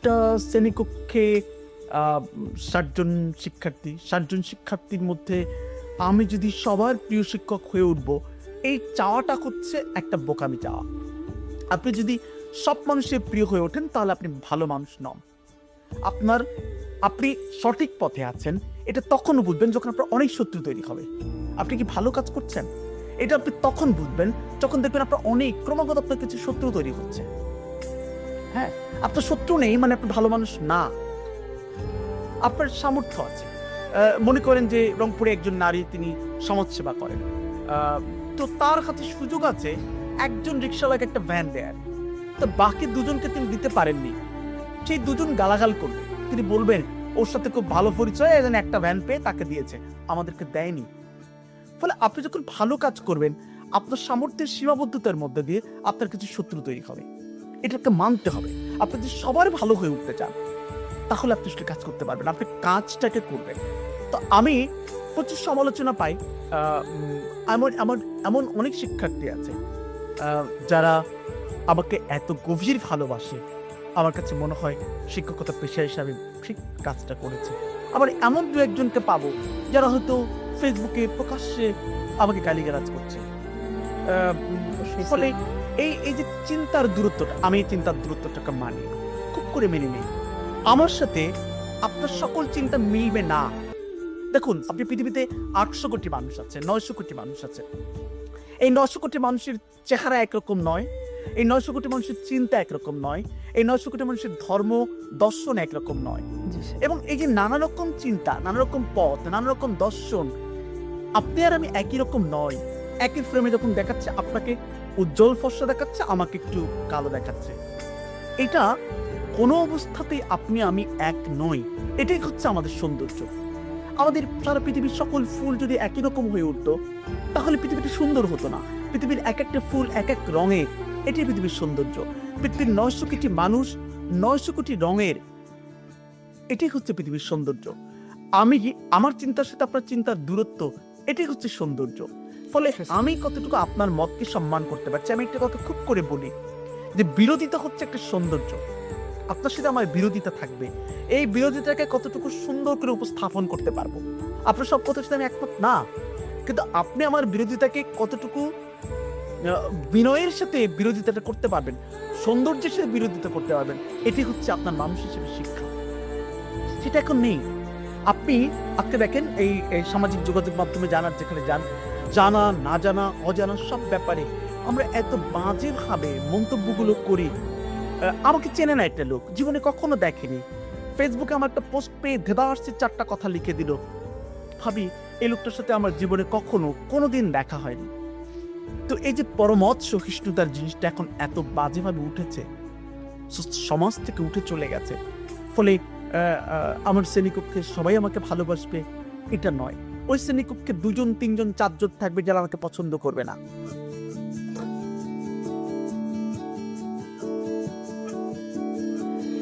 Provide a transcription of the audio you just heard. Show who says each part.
Speaker 1: একটা শ্রেণীকক্ষে ৬০ জন শিক্ষার্থী, ৬০ জন শিক্ষার্থীর মধ্যে আমি যদি সবার প্রিয় শিক্ষক হয়ে উঠব, এই চাওয়াটা হচ্ছে একটা বোকামি চাওয়া। আপনি যদি সব মানুষের প্রিয় হয়ে ওঠেন তাহলে আপনি ভালো মানুষ নন। আপনি সঠিক পথে আছেন এটা তখনও বুঝবেন যখন আপনার অনেক শত্রু তৈরি হবে। আপনি কি ভালো কাজ করছেন এটা আপনি তখন বুঝবেন যখন দেখবেন আপনার অনেক ক্রমাগত আপনার কিছু শত্রু তৈরি হচ্ছে। হ্যাঁ, আপনার শত্রু নেই মানে আপনি ভালো মানুষ না, আপনার সামর্থ্য আছে। মনে করেন যে রংপুরে একজন নারী, তিনি সমাজসেবা করেন, তো তার হাতে সুযোগ আছে একজন রিক্সাওয়ালাকে একটা ভ্যান দেয়ার, তো বাকি দুজনকে তিনি দিতে পারেননি। সেই দুজন গালাগাল করবে, তিনি বলবেন ওর সাথে খুব ভালো পরিচয়, এজন্য একটা ভ্যান পেয়ে তাকে দিয়েছে, আমাদেরকে দেয়নি। ফলে আপনি যখন ভালো কাজ করবেন আপনার সামর্থ্যের সীমাবদ্ধতার মধ্যে দিয়ে আপনার কিছু শত্রু তৈরি হবে, এটাকে মানতে হবে। আপনি যদি সবার ভালো হয়ে উঠতে চান তাহলে আপনি আসলে কাজ করতে পারবেন, আপনি কাজটাকে করবেন। তো আমি প্রচুর সমালোচনা পাই, এমন এমন এমন অনেক শিক্ষার্থী আছে যারা আমাকে এত গভীর ভালোবাসে, আমার কাছে মনে হয় শিক্ষকতা পেশা হিসাবে ঠিক কাজটা করেছে। আবার এমন দু একজনকে পাবো যারা হয়তো ফেসবুকে প্রকাশ্যে আমাকে গালিগালাজ করছে। ফলে এই যে চিন্তার দূরত্বটা, আমি এই চিন্তার দূরত্বটাকে মানি, খুব করে মেনে নিই। আমার সাথে আপনার সকল চিন্তা মিলবে না। দেখুন, আপনি পৃথিবীতে 800 কোটি মানুষ আছে, 900 কোটি মানুষ আছে। এই 900 কোটি মানুষের চেহারা একরকম নয়, এই 900 কোটি মানুষের চিন্তা একরকম নয়, এই 900 কোটি মানুষের ধর্ম দর্শন একরকম নয়। এবং এই যে নানা রকম চিন্তা, নানা রকম পথ, নানা রকম দর্শন, আপনি আর আমি একই রকম নয়। একই ফ্রেমে যখন দেখাচ্ছে আপনাকে উজ্জ্বল ফর্সা দেখাচ্ছে, আমাকে একটু কালো দেখাচ্ছে, এটা কোনো অবস্থাতেই আপনি আমি এক নই। এটাই হচ্ছে আমাদের সৌন্দর্য। আমাদের সারা পৃথিবীর সকল ফুল যদি একই রকম হয়ে উঠতো তাহলে পৃথিবীটা সুন্দর হতো না। পৃথিবীর এক একটা ফুল এক এক রঙের, এটাই পৃথিবীর সৌন্দর্য। পৃথিবীর 900 কোটি মানুষ 900 কোটি রঙের, এটাই হচ্ছে পৃথিবীর সৌন্দর্য। আমার চিন্তার সাথে আপনার চিন্তার দূরত্ব, এটাই হচ্ছে সৌন্দর্য। ফলে আমি কতটুকু আপনার মতকে সম্মান করতে পারছি, আমি একটা কথা খুব করে বলি যে বিরোধিতা হচ্ছে একটা সৌন্দর্য। আপনার সাথে আমার বিরোধিতা থাকবে, এই বিরোধিতাকে কতটুকু সুন্দর করে উপস্থাপন করতে পারবো। আপনার সব কথার সাথে আমি একমত না, কিন্তু আপনি আমার বিরোধিতাকে কতটুকু বিনয়ের সাথে বিরোধিতাটা করতে পারবেন, সৌন্দর্যের সাথে বিরোধিতা করতে পারবেন, এটি হচ্ছে আপনার মানুষ হিসেবে শিক্ষা। সেটা এখন নেই। আপনি আজকে দেখেন এই সামাজিক যোগাযোগ মাধ্যমে জানার যেখানে যান, জানা না জানা অজানা সব ব্যাপারে আমরা এত বাজে ভাবে মন্তব্যগুলো করি। আমাকে চেনে না একটা লোক, জীবনে কখনো দেখেনি, ফেসবুকে আমার একটা পোস্ট পেয়ে ধেদারসে 4টা কথা লিখে দিল। ভাবি এই লোকটার সাথে আমার জীবনে কখনো কোনোদিন দেখা হয়নি। তো এই যে পরমত সহিষ্ণুতার জিনিসটা এখন এত বাজেভাবে উঠেছে, সমাজ থেকে উঠে চলে গেছে। ফলে আমার শ্রেণীকক্ষে সবাই আমাকে ভালোবাসবে এটা নয়, ওই শ্রেণীকক্ষে 2 জন 3 জন 4 জন থাকবে যারা আমাকে পছন্দ করবে না।